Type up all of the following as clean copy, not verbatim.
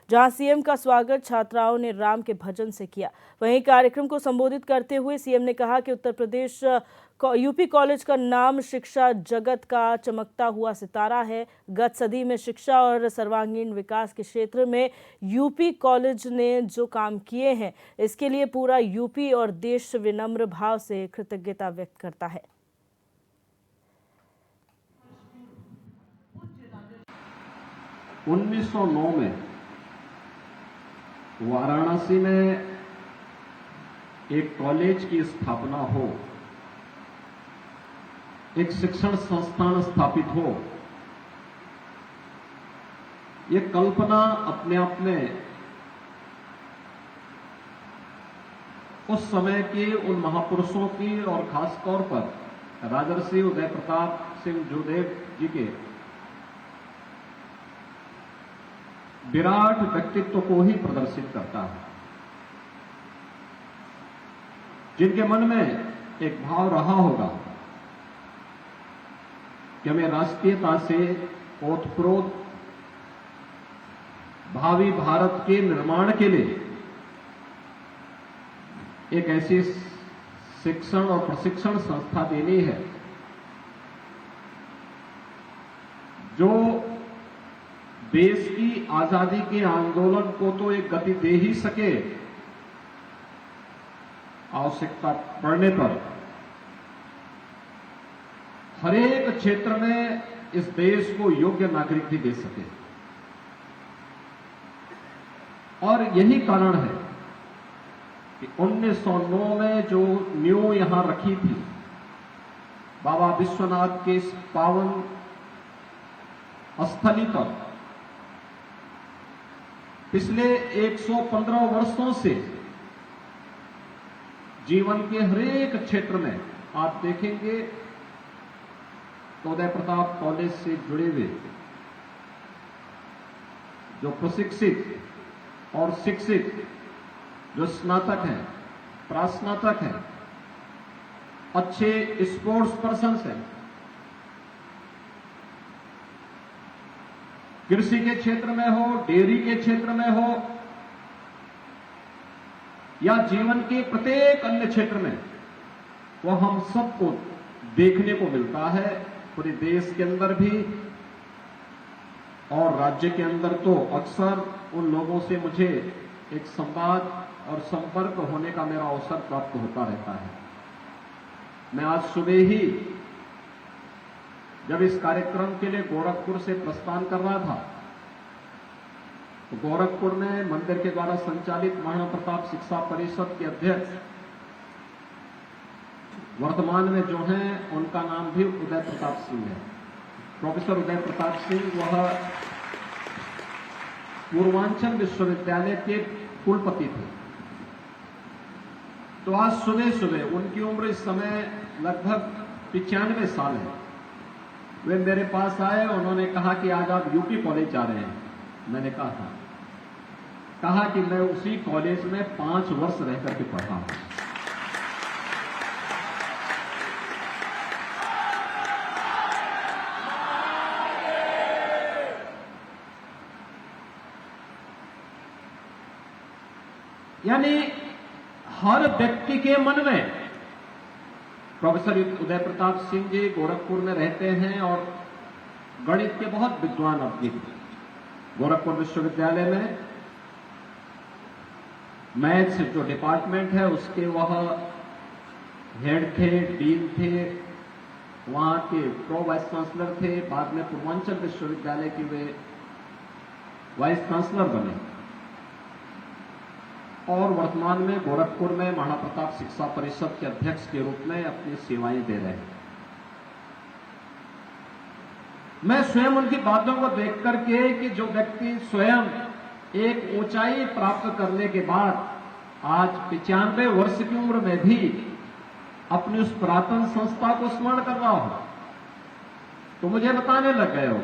जहां सीएम का स्वागत छात्राओं ने राम के भजन से किया। वहीं कार्यक्रम को संबोधित करते हुए सीएम ने कहा कि उत्तर प्रदेश यूपी कॉलेज का नाम शिक्षा जगत का चमकता हुआ सितारा है। गत सदी में शिक्षा और सर्वांगीण विकास के क्षेत्र में यूपी कॉलेज ने जो काम किए हैं, इसके लिए पूरा यूपी और देश विनम्र भाव से कृतज्ञता व्यक्त करता है। 1909 में वाराणसी में एक कॉलेज की स्थापना हो, एक शिक्षण संस्थान स्थापित हो, ये कल्पना अपने आप में उस समय के उन महापुरुषों की और खासतौर पर राजर्षि उदय प्रताप सिंह जोदेव जी के विराट व्यक्तित्व को ही प्रदर्शित करता है, जिनके मन में एक भाव रहा होगा कि हमें राष्ट्रीयता से ओतप्रोत भावी भारत के निर्माण के लिए एक ऐसी शिक्षण और प्रशिक्षण संस्था देनी है जो देश की आजादी के आंदोलन को तो एक गति दे ही सके, आवश्यकता पड़ने पर हर एक क्षेत्र में इस देश को योग्य नागरिक भी दे सके। और यही कारण है कि 1909 में जो नींव यहां रखी थी बाबा विश्वनाथ के इस पावन स्थली पर, पिछले 115 वर्षों से जीवन के हर एक क्षेत्र में आप देखेंगे तो उदय प्रताप कॉलेज से जुड़े हुए जो प्रशिक्षित और शिक्षित जो स्नातक हैं, प्रास्नातक हैं, अच्छे स्पोर्ट्स पर्सन्स हैं, कृषि के क्षेत्र में हो, डेयरी के क्षेत्र में हो या जीवन के प्रत्येक अन्य क्षेत्र में, वो हम सबको देखने को मिलता है। पूरे देश के अंदर भी और राज्य के अंदर तो अक्सर उन लोगों से मुझे एक संवाद और संपर्क होने का मेरा अवसर प्राप्त होता रहता है। मैं आज सुबह ही जब इस कार्यक्रम के लिए गोरखपुर से प्रस्थान कर रहा था तो गोरखपुर में मंदिर के द्वारा संचालित महाराणा प्रताप शिक्षा परिषद के अध्यक्ष वर्तमान में जो हैं उनका नाम भी उदय प्रताप सिंह है। प्रोफेसर उदय प्रताप सिंह वह पूर्वांचल विश्वविद्यालय के कुलपति थे। तो आज सुबह सुबह, उनकी उम्र इस समय लगभग 95 साल है, वे मेरे पास आए। उन्होंने कहा कि आज आप यूपी कॉलेज जा रहे हैं। मैंने कहा कि मैं उसी कॉलेज में 5 वर्ष रह करके पढ़ा हूं। यानी हर व्यक्ति के मन में, प्रोफेसर उदय प्रताप सिंह जी गोरखपुर में रहते हैं और गणित के बहुत विद्वान आदमी थे। गोरखपुर विश्वविद्यालय में मैथ्स जो डिपार्टमेंट है उसके वह हेड थे, डीन थे, वहां के प्रो वाइस चांसलर थे। बाद में पूर्वांचल विश्वविद्यालय के वे वाइस चांसलर बने और वर्तमान में गोरखपुर में महाराणा प्रताप शिक्षा परिषद के अध्यक्ष के रूप में अपनी सेवाएं दे रहे हैं। मैं स्वयं उनकी बातों को देख करके कि जो व्यक्ति स्वयं एक ऊंचाई प्राप्त करने के बाद आज 95 वर्ष की उम्र में भी अपनी उस पुरातन संस्था को स्मरण कर रहा हो, तो मुझे बताने लग गए हो,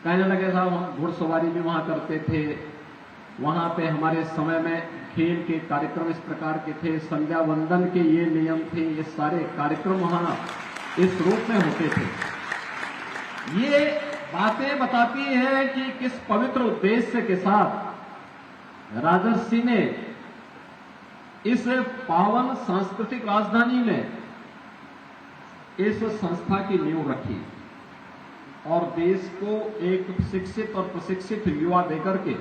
कहने लगे साहब हम घुड़सवारी भी वहां करते थे, वहां पे हमारे समय में खेल के कार्यक्रम इस प्रकार के थे, संध्या वंदन के ये नियम थे, ये सारे कार्यक्रम वहां इस रूप में होते थे। ये बातें बताती है कि किस पवित्र उद्देश्य के साथ राजर्षि ने इस पावन सांस्कृतिक राजधानी में इस संस्था की नींव रखी और देश को एक शिक्षित और प्रशिक्षित युवा देकर के,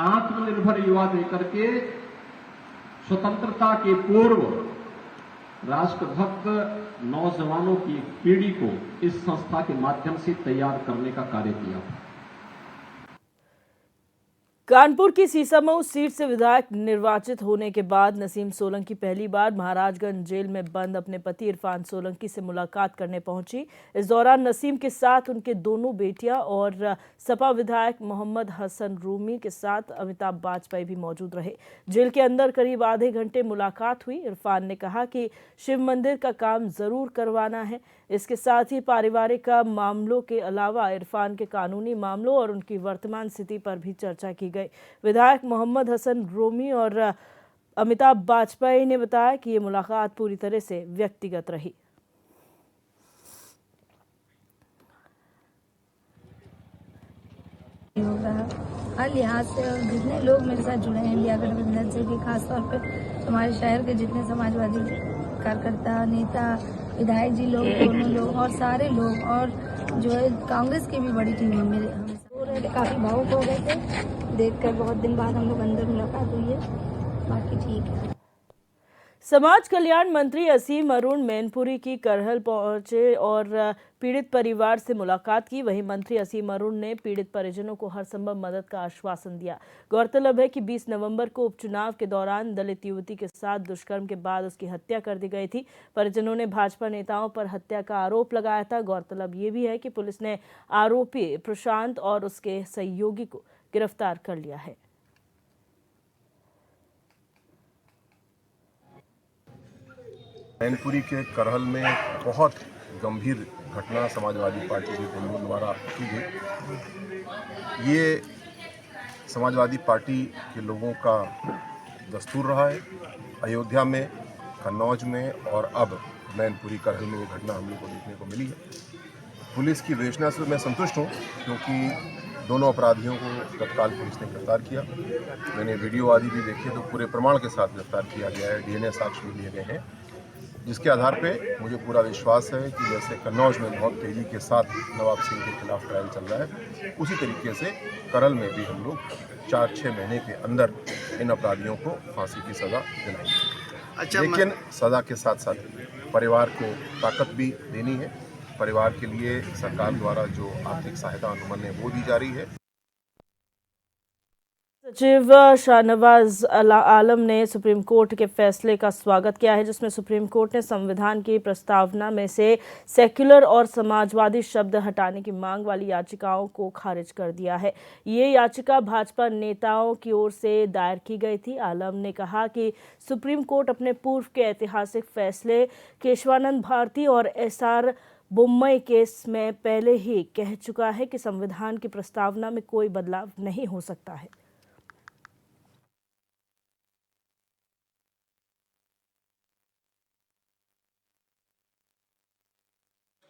आत्मनिर्भर युवा देकर के स्वतंत्रता के पूर्व राष्ट्रभक्त नौजवानों की पीढ़ी को इस संस्था के माध्यम से तैयार करने का कार्य किया। कानपुर की सीसामऊ सीट से विधायक निर्वाचित होने के बाद नसीम सोलंकी पहली बार महाराजगंज जेल में बंद अपने पति इरफान सोलंकी से मुलाकात करने पहुंची। इस दौरान नसीम के साथ उनके दोनों बेटियां और सपा विधायक मोहम्मद हसन रूमी के साथ अमिताभ बाजपेयी भी मौजूद रहे। जेल के अंदर करीब आधे घंटे मुलाकात हुई। इरफान ने कहा कि शिव मंदिर का काम जरूर करवाना है। इसके साथ ही पारिवारिक मामलों के अलावा इरफान के कानूनी मामलों और उनकी वर्तमान स्थिति पर भी चर्चा की गई। विधायक मोहम्मद हसन रूमी और अमिताभ बाजपेयी ने बताया कि ये मुलाकात पूरी तरह से व्यक्तिगत रही। हर लिहाज से और जितने लोग मेरे साथ जुड़े हैं इंडिया गठबंधन से, कि खासतौर पे हमारे शहर के जितने समाजवादी कार्यकर्ता, नेता, विधायक जी लोग, दोनों लोग और सारे लोग, और जो है कांग्रेस की भी बड़ी टीम है मेरे, हम हो रहे थे, काफी भावुक हो गए थे देखकर। बहुत दिन बाद हम लोग अंदर मुलाकात हुई है, बाकी ठीक है। समाज कल्याण मंत्री असीम अरुण मैनपुरी की करहल पहुंचे और पीड़ित परिवार से मुलाकात की। वहीं मंत्री असीम अरुण ने पीड़ित परिजनों को हर संभव मदद का आश्वासन दिया। गौरतलब है कि 20 नवंबर को उपचुनाव के दौरान दलित युवती के साथ दुष्कर्म के बाद उसकी हत्या कर दी गई थी। परिजनों ने भाजपा नेताओं पर हत्या का आरोप लगाया था। गौरतलब ये भी है कि पुलिस ने आरोपी प्रशांत और उसके सहयोगी को गिरफ्तार कर लिया है। मैनपुरी के करहल में बहुत गंभीर घटना समाजवादी पार्टी के गुंडों द्वारा की गई। ये समाजवादी पार्टी के लोगों का दस्तूर रहा है। अयोध्या में, कन्नौज में और अब मैनपुरी करहल में ये घटना हम लोग को देखने को मिली है। पुलिस की विवेचना से मैं संतुष्ट हूँ, क्योंकि दोनों अपराधियों को तत्काल पुलिस ने गिरफ्तार किया। मैंने वीडियो आदि भी देखे तो पूरे प्रमाण के साथ गिरफ्तार किया गया है। डीएनए साक्ष्य भी लिए गए हैं, जिसके आधार पे मुझे पूरा विश्वास है कि जैसे कन्नौज में बहुत तेज़ी के साथ नवाब सिंह के खिलाफ ट्रायल चल रहा है, उसी तरीके से करहल में भी हम लोग 4-6 महीने के अंदर इन अपराधियों को फांसी की सज़ा दिलाएंगे। लेकिन सज़ा के साथ साथ परिवार को ताकत भी देनी है। परिवार के लिए सरकार द्वारा जो आर्थिक सहायता अनुमन है वो दी जा रही है। सचिव शाहनवाज आलम ने सुप्रीम कोर्ट के फैसले का स्वागत किया है, जिसमें सुप्रीम कोर्ट ने संविधान की प्रस्तावना में से सेक्युलर और समाजवादी शब्द हटाने की मांग वाली याचिकाओं को खारिज कर दिया है। ये याचिका भाजपा नेताओं की ओर से दायर की गई थी। आलम ने कहा कि सुप्रीम कोर्ट अपने पूर्व के ऐतिहासिक फैसले केशवानंद भारती और SR बोम्मई केस में पहले ही कह चुका है कि संविधान की प्रस्तावना में कोई बदलाव नहीं हो सकता है।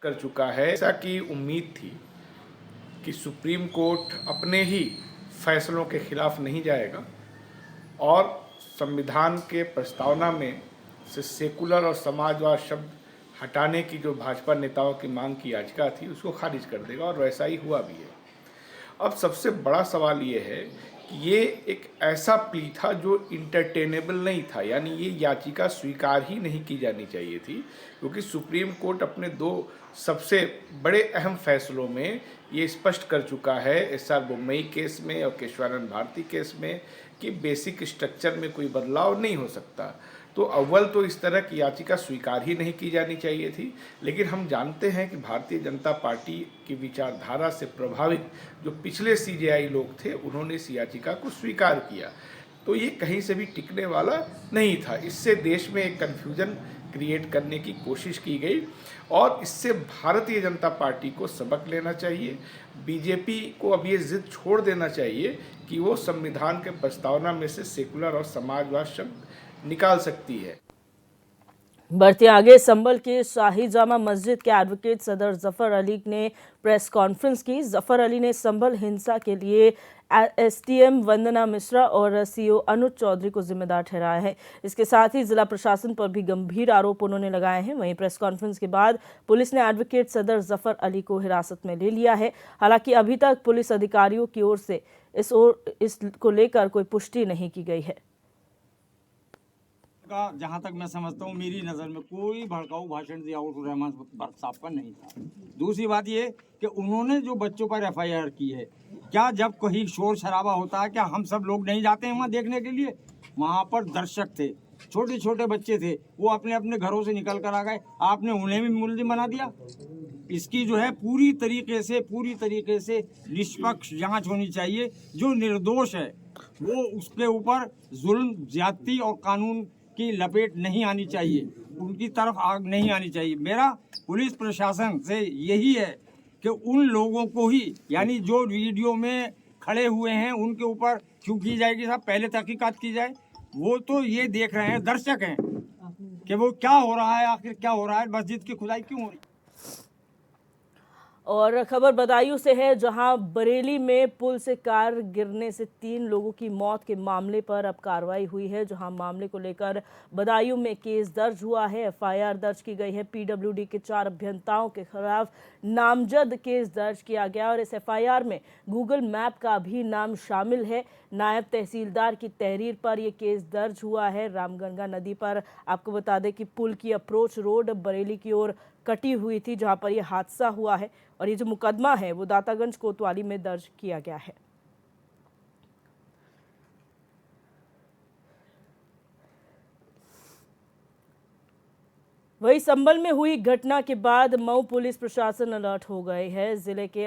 कर चुका है। ऐसा की उम्मीद थी कि सुप्रीम कोर्ट अपने ही फैसलों के खिलाफ नहीं जाएगा और संविधान के प्रस्तावना में से सेकुलर और समाजवाद शब्द हटाने की जो भाजपा नेताओं की मांग की याचिका थी उसको खारिज कर देगा, और वैसा ही हुआ भी है। अब सबसे बड़ा सवाल ये है कि ये एक ऐसा प्ली था जो इंटरटेनेबल नहीं था, यानी ये याचिका स्वीकार ही नहीं की जानी चाहिए थी, क्योंकि सुप्रीम कोर्ट अपने 2 सबसे बड़े अहम फैसलों में ये स्पष्ट कर चुका है, SR बोम्मई केस में और केशवानंद भारती केस में, कि बेसिक स्ट्रक्चर में कोई बदलाव नहीं हो सकता। तो अव्वल तो इस तरह की याचिका स्वीकार ही नहीं की जानी चाहिए थी। लेकिन हम जानते हैं कि भारतीय जनता पार्टी की विचारधारा से प्रभावित जो पिछले CJI लोग थे, उन्होंने इस याचिका को स्वीकार किया। तो ये कहीं से भी टिकने वाला नहीं था। इससे देश में एक कन्फ्यूजन क्रिएट करने की कोशिश की गई, और इससे भारतीय जनता पार्टी को सबक लेना चाहिए। बीजेपी को अब ये जिद छोड़ देना चाहिए कि वो संविधान के प्रस्तावना में से सेकुलर और समाजवाद शब्द निकाल सकती है। बढ़ते आगे, संभल के शाही जामा मस्जिद के एडवोकेट सदर जफर अली ने प्रेस कॉन्फ्रेंस की। जफर अली ने संभल हिंसा के लिए एसडीएम वंदना मिश्रा और सीओ अनुज चौधरी को जिम्मेदार ठहराया है। इसके साथ ही जिला प्रशासन पर भी गंभीर आरोप उन्होंने लगाए हैं। वहीं प्रेस कॉन्फ्रेंस के बाद पुलिस ने एडवोकेट सदर जफर अली को हिरासत में ले लिया है। हालांकि अभी तक पुलिस अधिकारियों की ओर से इसको लेकर कोई पुष्टि नहीं की गई है। का जहां तक मैं समझता हूं, मेरी नज़र में कोई भड़काऊ भाषण जियाउर रहमान साहब का नहीं था। दूसरी बात ये कि उन्होंने जो बच्चों पर एफआईआर की है, क्या जब कहीं शोर शराबा होता है क्या हम सब लोग नहीं जाते हैं वहाँ देखने के लिए? वहाँ पर दर्शक थे, छोटे छोटे बच्चे थे, वो अपने अपने घरों से निकल कर आ गए, आपने उन्हें भी मुलजिम बना दिया। इसकी जो है पूरी तरीके से निष्पक्ष जांच होनी चाहिए। जो निर्दोष है वो उसके ऊपर जुल्म, ज्यादती और कानून की लपेट नहीं आनी चाहिए, उनकी तरफ आग नहीं आनी चाहिए। मेरा पुलिस प्रशासन से यही है कि उन लोगों को ही, यानी जो वीडियो में खड़े हुए हैं उनके ऊपर क्यों की जाएगी साहब, पहले तहकीकात की जाए। वो तो ये देख रहे हैं, दर्शक हैं कि वो क्या हो रहा है, आखिर क्या हो रहा है, मस्जिद की खुदाई क्यों हो रही है। और खबर बदायूं से है, जहां बरेली में पुल से कार गिरने से 3 लोगों की मौत के मामले पर अब कार्रवाई हुई है। जहां मामले को लेकर बदायूं में केस दर्ज हुआ है, एफआईआर दर्ज की गई है। पीडब्ल्यूडी के 4 अभियंताओं के खिलाफ नामजद केस दर्ज किया गया और इस एफआईआर में गूगल मैप का भी नाम शामिल है। नायब तहसीलदार की तहरीर पर यह केस दर्ज हुआ है। रामगंगा नदी पर आपको बता दें कि पुल की अप्रोच रोड बरेली की ओर कटी हुई थी, जहां पर यह हादसा हुआ है और ये जो मुकदमा है वो दातागंज कोतवाली में दर्ज किया गया है। वहीं संभल में हुई घटना के बाद मऊ पुलिस प्रशासन अलर्ट हो गए है। जिले के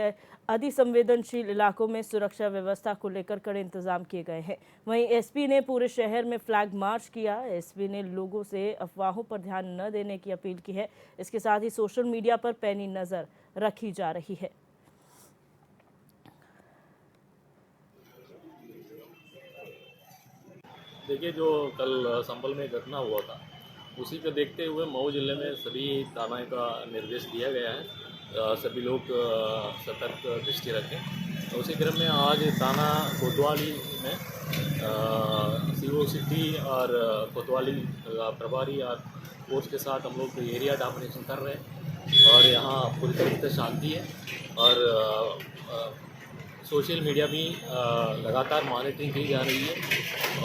अति संवेदनशील इलाकों में सुरक्षा व्यवस्था को लेकर कड़े इंतजाम किए गए हैं। वहीं एसपी ने पूरे शहर में फ्लैग मार्च किया। एसपी ने लोगों से अफवाहों पर ध्यान न देने की अपील की है। इसके साथ ही सोशल मीडिया पर पैनी नजर रखी जा रही है। देखिए, जो कल संभल में घटना हुआ था उसी को देखते हुए मऊ जिले में सभी थानाओं का निर्देश दिया गया है, सभी लोग सतर्क दृष्टि रखें। तो उसी क्रम में आज थाना कोतवाली में सीओ सिटी और कोतवाली प्रभारी और फोर्स के साथ हम लोग एरिया डोमिनेशन कर रहे हैं और यहाँ पूरी तरह से शांति है और सोशल मीडिया भी लगातार मॉनिटरिंग की जा रही है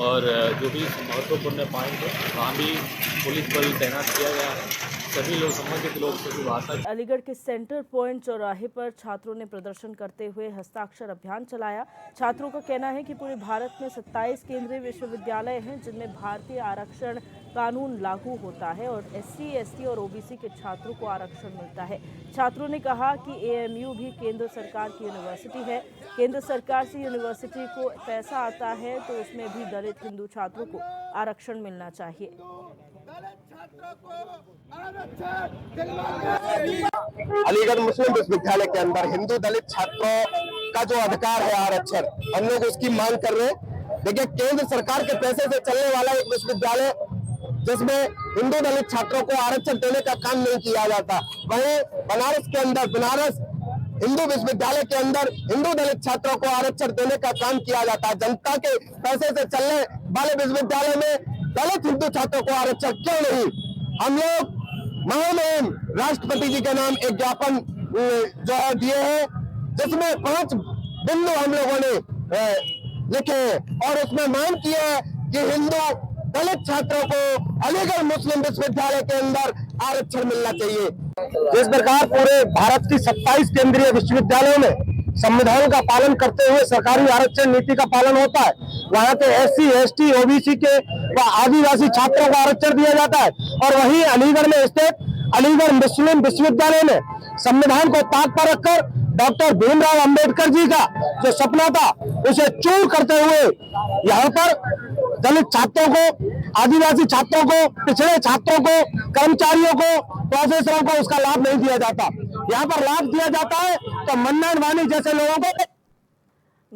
और जो भी महत्वपूर्ण पॉइंट है वहाँ भी पुलिस बल तैनात किया गया है। सभी लोग संबंधित लोग से वार्ता। अलीगढ़ के सेंटर पॉइंट चौराहे पर छात्रों ने प्रदर्शन करते हुए हस्ताक्षर अभियान चलाया। छात्रों का कहना है कि पूरे भारत में 27 केंद्रीय विश्वविद्यालय हैं जिनमें भारतीय आरक्षण कानून लागू होता है और SC, ST और OBC के छात्रों को आरक्षण मिलता है। छात्रों ने कहा कि AMU भी केंद्र सरकार की यूनिवर्सिटी है। केंद्र सरकार से यूनिवर्सिटी को पैसा आता है तो उसमें भी दलित हिंदू छात्रों को आरक्षण मिलना चाहिए। अलीगढ़ मुस्लिम विश्वविद्यालय के अंदर हिंदू दलित छात्रों का जो अधिकार है आरक्षण, हम लोग उसकी मांग कर रहे हैं। देखिए, केंद्र सरकार के पैसे से चलने वाला एक विश्वविद्यालय जिसमें हिंदू दलित छात्रों को आरक्षण देने का काम नहीं किया जाता, वहीं बनारस के अंदर बनारस हिंदू विश्वविद्यालय के अंदर हिंदू दलित छात्रों को आरक्षण देने का काम किया जाता है। जनता के पैसे से चलने वाले विश्वविद्यालय में दलित हिंदू छात्रों को आरक्षण क्यों नहीं? हम लोग महामहिम राष्ट्रपति जी के नाम एक ज्ञापन जो है दिए हैं, जिसमें 5 बिंदु हम लोगों ने लिखे और उसमें मांग किया है कि हिंदू दलित छात्रों को अलीगढ़ मुस्लिम विश्वविद्यालय के अंदर आरक्षण मिलना चाहिए। जिस प्रकार पूरे भारत की 27 केंद्रीय विश्वविद्यालयों में संविधान का पालन करते हुए सरकारी आरक्षण नीति का पालन होता है, वहाँ के SC, ST, OBC के व आदिवासी छात्रों को आरक्षण दिया जाता है और वहीं अलीगढ़ में स्थित अलीगढ़ मुस्लिम विश्वविद्यालय में संविधान को ताक पर रखकर डॉक्टर भीमराव अंबेडकर जी का जो सपना था उसे चूर करते हुए यहाँ पर दलित छात्रों को, आदिवासी छात्रों को, पिछड़े छात्रों को, कर्मचारियों को, प्रोफेसरों को उसका लाभ नहीं दिया जाता। यहाँ पर लाभ दिया जाता है तो मन्नान वानी जैसे लोगों को।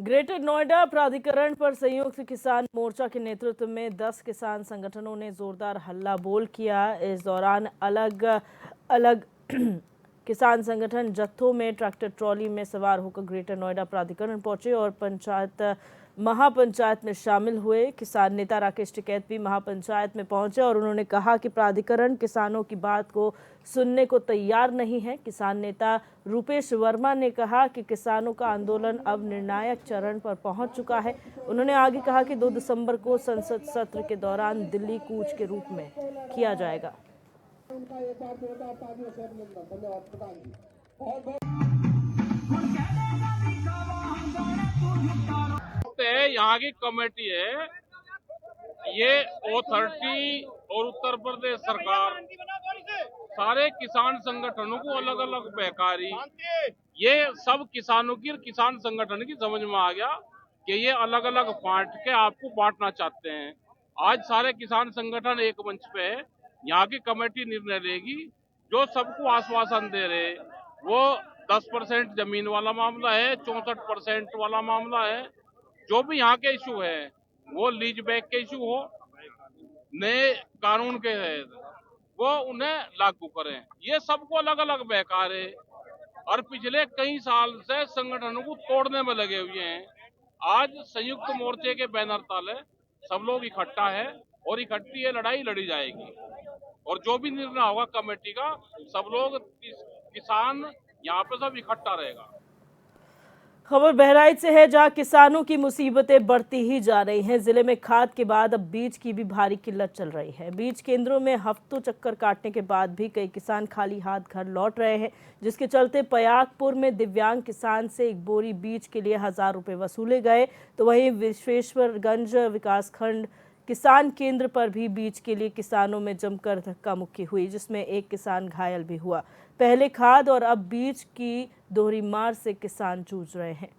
ग्रेटर नोएडा प्राधिकरण पर संयुक्त किसान मोर्चा के नेतृत्व में 10 किसान संगठनों ने जोरदार हल्ला बोल किया। इस दौरान अलग अलग किसान संगठन जत्थों में ट्रैक्टर ट्रॉली में सवार होकर ग्रेटर नोएडा प्राधिकरण पहुंचे और महापंचायत में शामिल हुए। किसान नेता राकेश टिकैत भी महापंचायत में पहुंचे और उन्होंने कहा कि प्राधिकरण किसानों की बात को सुनने को तैयार नहीं है। किसान नेता रूपेश वर्मा ने कहा कि किसानों का आंदोलन अब निर्णायक चरण पर पहुंच चुका है। उन्होंने आगे कहा कि 2 दिसंबर को संसद सत्र के दौरान दिल्ली कूच के रूप में किया जाएगा। यहाँ की कमेटी है, ये अथॉरिटी और उत्तर प्रदेश सरकार सारे किसान संगठनों को अलग अलग बहकारी, ये सब किसानों की किसान संगठन की समझ में आ गया कि ये अलग अलग बांट के आपको बांटना चाहते हैं। आज सारे किसान संगठन एक मंच पे है। यहाँ की कमेटी निर्णय लेगी। जो सबको आश्वासन दे रहे वो 10% जमीन वाला मामला है, 64% वाला मामला है। जो भी यहाँ के इशू है वो लीज बैक के इशू हो, नए कानून के तहत वो उन्हें लागू करें। ये सबको अलग अलग बहकार है और पिछले कई साल से संगठनों को तोड़ने में लगे हुए हैं। आज संयुक्त मोर्चे के बैनर तले सब लोग इकट्ठा है और इकट्ठी ये लड़ाई लड़ी जाएगी और जो भी निर्णय होगा कमेटी का, सब लोग किसान यहाँ पे सब इकट्ठा रहेगा। खबर बहराइच से है, जहां किसानों की मुसीबतें बढ़ती ही जा रही हैं। जिले में खाद के बाद अब बीज की भी भारी किल्लत चल रही है। बीज केंद्रों में हफ्तों चक्कर काटने के बाद भी कई किसान खाली हाथ घर लौट रहे हैं, जिसके चलते पयागपुर में दिव्यांग किसान से एक बोरी बीज के लिए 1000 रुपये वसूले गए। तो वहीं विश्वेश्वरगंज विकासखंड किसान केंद्र पर भी बीज के लिए किसानों में जमकर धक्का मुक्की हुई, जिसमें एक किसान घायल भी हुआ। पहले खाद और अब बीज की दोहरी मार से किसान जूझ रहे हैं।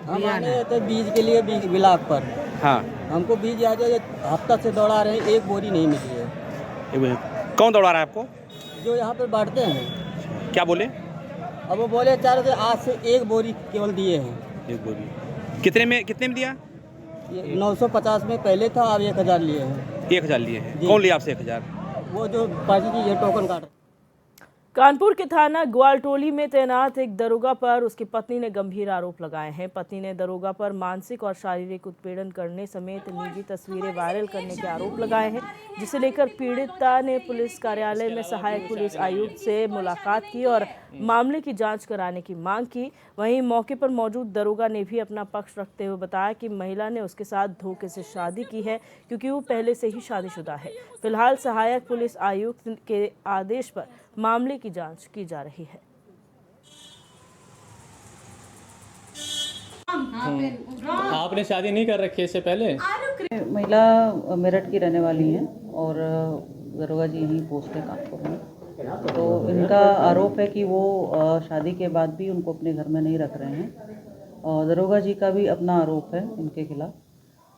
हम आने थे बीज के लिए बिलाक पर। हाँ, हमको बीज आज हफ्ता से दौड़ा रहे हैं, एक बोरी नहीं मिली है। कौन दौड़ा रहा है आपको? जो यहाँ पे बांटते हैं। क्या बोले? अब वो बोले 4 से आज से एक बोरी केवल दिए हैं। एक बोरी कितने में दिया? ये 950 में पहले था, अब 1000 लिए हैं। 1000 लिए हैं। कौन लिया आपसे 1000? वो जो पार्टी की ये टोकन काट। कानपुर के थाना ग्वालटोली में तैनात एक दरोगा पर उसकी पत्नी ने गंभीर आरोप लगाए हैं। पत्नी ने दरोगा पर मानसिक और शारीरिक उत्पीड़न करने समेत निजी तस्वीरें वायरल करने के आरोप लगाए हैं, जिसे लेकर पीड़िता ने पुलिस कार्यालय में सहायक पुलिस आयुक्त से मुलाकात की और मामले की जांच कराने की मांग की। वहीं मौके पर मौजूद दरोगा ने भी अपना पक्ष रखते हुए बताया कि महिला ने उसके साथ धोखे से शादी की है, क्योंकि वो पहले से ही शादीशुदा है। फिलहाल सहायक पुलिस आयुक्त के आदेश पर मामले की जांच की जा रही है। आपने शादी नहीं कर रखी इससे पहले? महिला मेरठ की रहने वाली हैं और दरोगा जी यहीं पोस्ट है कानपुर में। तो इनका आरोप है कि वो शादी के बाद भी उनको अपने घर में नहीं रख रहे हैं और दरोगा जी का भी अपना आरोप है इनके खिलाफ।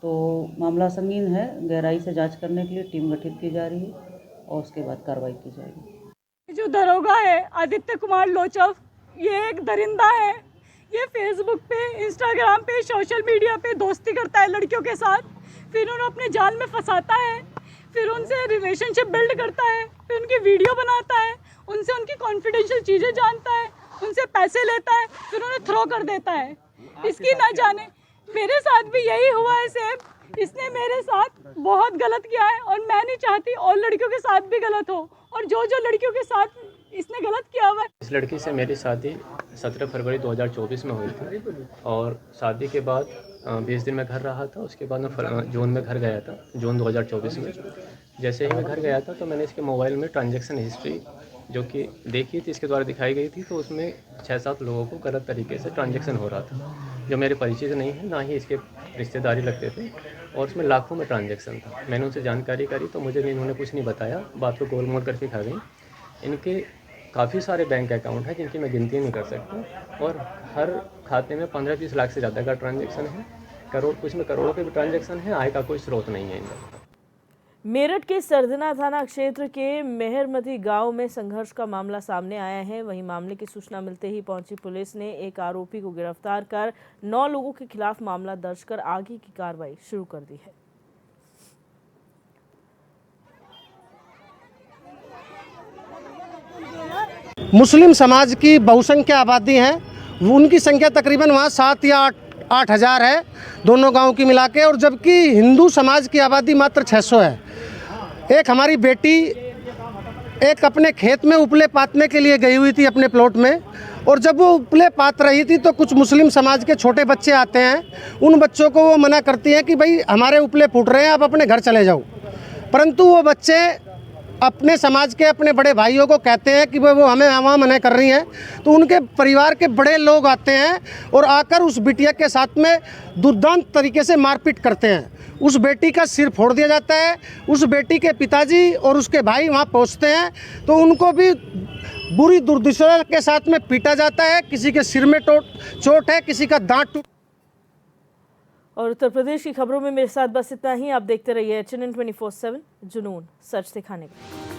तो मामला संगीन है, गहराई से जांच करने के लिए टीम गठित की जा रही है और उसके बाद कार्रवाई की जाएगी। जो दरोगा है आदित्य कुमार लोचव, ये एक दरिंदा है। ये फेसबुक पे, इंस्टाग्राम पे, सोशल मीडिया पे दोस्ती करता है लड़कियों के साथ, फिर उन्हें अपने जाल में फंसाता है, फिर उनसे रिलेशनशिप बिल्ड करता है, फिर उनकी वीडियो बनाता है, उनसे उनकी कॉन्फिडेंशियल चीज़ें जानता है, उनसे पैसे लेता है, फिर उन्हें थ्रो कर देता है। इसकी ना जाने मेरे साथ भी यही हुआ है सेम। इसने मेरे साथ बहुत गलत किया है और मैं नहीं चाहती और लड़कियों के साथ भी गलत हो, और जो लड़कियों के साथ इसने गलत किया हुआ है। इस लड़की से मेरी शादी 17 फरवरी 2024 में हुई थी और शादी के बाद 20 दिन में घर रहा था। उसके बाद मैं जून में घर गया था, जून 2024 में। जैसे ही मैं घर गया था तो मैंने इसके मोबाइल में ट्रांजैक्शन हिस्ट्री जो कि देखी थी, इसके द्वारा दिखाई गई थी, तो उसमें 6-7 लोगों को गलत तरीके से ट्रांजैक्शन हो रहा था, जो मेरे परिचित नहीं है, ना ही इसके रिश्तेदारी लगते थे, और उसमें लाखों में ट्रांजैक्शन था। मैंने उनसे जानकारी करी तो मुझे भी इन्होंने कुछ नहीं बताया, बात को गोल मोल करके खा गई। इनके काफ़ी सारे बैंक अकाउंट हैं जिनकी मैं गिनती नहीं कर सकता, और हर खाते में 15-20 लाख से ज़्यादा का ट्रांजैक्शन है। कुछ में करोड़ों के भी ट्रांजैक्शन है। आय का कोई स्रोत नहीं है इनका। मेरठ के सरदना थाना क्षेत्र के मेहरमती गांव में संघर्ष का मामला सामने आया है। वहीं मामले की सूचना मिलते ही पहुंची पुलिस ने एक आरोपी को गिरफ्तार कर 9 लोगों के खिलाफ मामला दर्ज कर आगे की कार्रवाई शुरू कर दी है। मुस्लिम समाज की बहुसंख्या आबादी है, उनकी संख्या तकरीबन वहाँ 7 या 8 हज़ार है दोनों गांव की मिला के, और जबकि हिंदू समाज की आबादी मात्र 600 है। एक हमारी बेटी एक अपने खेत में उपले पातने के लिए गई हुई थी अपने प्लॉट में, और जब वो उपले पात रही थी तो कुछ मुस्लिम समाज के छोटे बच्चे आते हैं, उन बच्चों को वो मना करती हैं कि भाई हमारे उपले फूट रहे हैं, आप अपने घर चले जाओ। परंतु वो बच्चे अपने समाज के अपने बड़े भाइयों को कहते हैं कि वो हमें वहाँ मना कर रही हैं, तो उनके परिवार के बड़े लोग आते हैं और आकर उस बिटिया के साथ में दुर्दांत तरीके से मारपीट करते हैं। उस बेटी का सिर फोड़ दिया जाता है। उस बेटी के पिताजी और उसके भाई वहाँ पहुँचते हैं तो उनको भी बुरी दुर्दशा के साथ में पीटा जाता है। किसी के सिर में चोट है, किसी का दांत टूट। और उत्तर प्रदेश की खबरों में मेरे साथ बस इतना ही। आप देखते रहिए HNN 24/7, जुनून सच दिखाने का।